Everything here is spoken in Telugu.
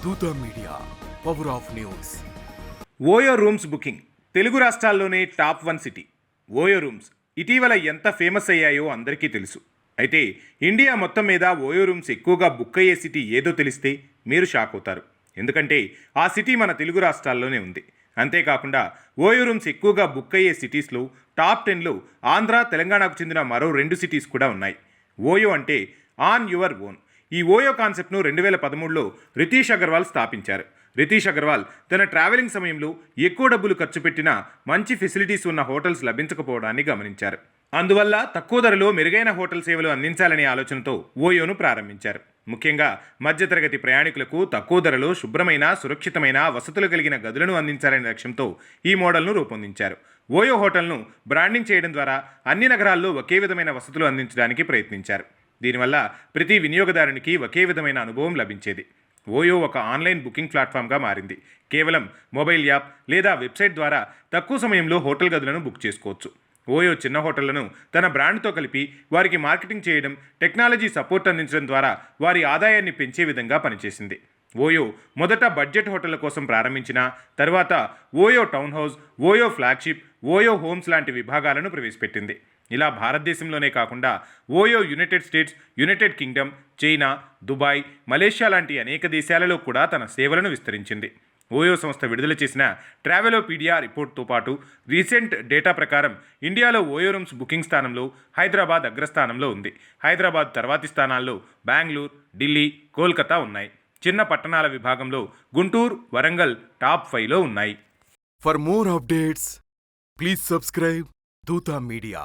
దూత media, power of news. OYO rooms booking Telugu రాష్ట్రాల్లోనే టాప్ 1 సిటీ. ఓయో రూమ్స్ ఇటీవల ఎంత ఫేమస్ అయ్యాయో అందరికీ తెలుసు. అయితే ఇండియా మొత్తం మీద ఓయో రూమ్స్ ఎక్కువగా బుక్ అయ్యే సిటీ ఏదో తెలిస్తే మీరు షాక్ అవుతారు. ఎందుకంటే ఆ సిటీ మన తెలుగు రాష్ట్రాల్లోనే ఉంది. అంతేకాకుండా ఓయో రూమ్స్ ఎక్కువగా బుక్ అయ్యే సిటీస్లో టాప్ 10లో ఆంధ్ర, తెలంగాణకు చెందిన మరో 2 సిటీస్ కూడా ఉన్నాయి. ఓయో అంటే ఆన్ యువర్ ఓన్. ఈ ఓయో కాన్సెప్ట్ను 2013లో రితీష్ అగర్వాల్ స్థాపించారు. రితీష్ అగర్వాల్ తన ట్రావెలింగ్ సమయంలో ఎక్కువ డబ్బులు ఖర్చు పెట్టినా మంచి ఫెసిలిటీస్ ఉన్న హోటల్స్ లభించకపోవడాన్ని గమనించారు. అందువల్ల తక్కువ ధరలో మెరుగైన హోటల్ సేవలు అందించాలనే ఆలోచనతో ఓయోను ప్రారంభించారు. ముఖ్యంగా మధ్యతరగతి ప్రయాణికులకు తక్కువ ధరలో శుభ్రమైన, సురక్షితమైన, వసతులు కలిగిన గదులను అందించాలనే లక్ష్యంతో ఈ మోడల్ను రూపొందించారు. ఓయో హోటల్ను బ్రాండింగ్ చేయడం ద్వారా అన్ని నగరాల్లో ఒకే విధమైన వసతులు అందించడానికి ప్రయత్నించారు. దీనివల్ల ప్రతి వినియోగదారునికి ఒకే విధమైన అనుభవం లభించేది. ఓయో ఒక ఆన్లైన్ బుకింగ్ ప్లాట్ఫామ్గా మారింది. కేవలం మొబైల్ యాప్ లేదా వెబ్సైట్ ద్వారా తక్కువ సమయంలో హోటల్ గదులను బుక్ చేసుకోవచ్చు. ఓయో చిన్న హోటళ్లను తన బ్రాండ్తో కలిపి వారికి మార్కెటింగ్ చేయడం, టెక్నాలజీ సపోర్ట్ అందించడం ద్వారా వారి ఆదాయాన్ని పెంచే విధంగా పనిచేసింది. ఓయో మొదట బడ్జెట్ హోటళ్ల కోసం ప్రారంభించిన తర్వాత OYO town house, OYO flagship, OYO homes లాంటి విభాగాలను ప్రవేశపెట్టింది. ఇలా భారతదేశంలోనే కాకుండా OYO United states, United Kingdom, China, Dubai, Malaysia లాంటి అనేక దేశాలలో కూడా తన సేవలను విస్తరించింది. ఓయో సంస్థ విడుదల చేసిన ట్రావెలోపీడియా రిపోర్ట్తో పాటు రీసెంట్ డేటా ప్రకారం ఇండియాలో ఓయో రూమ్స్ బుకింగ్ స్థానంలో హైదరాబాద్ అగ్రస్థానంలో ఉంది. హైదరాబాద్ తర్వాతి స్థానాల్లో బెంగళూరు, ఢిల్లీ, కోల్కతా ఉన్నాయి. చిన్న పట్టణాల విభాగంలో గుంటూరు, వరంగల్ టాప్ 5లో ఉన్నాయి. For more updates please subscribe దూత మీడియా.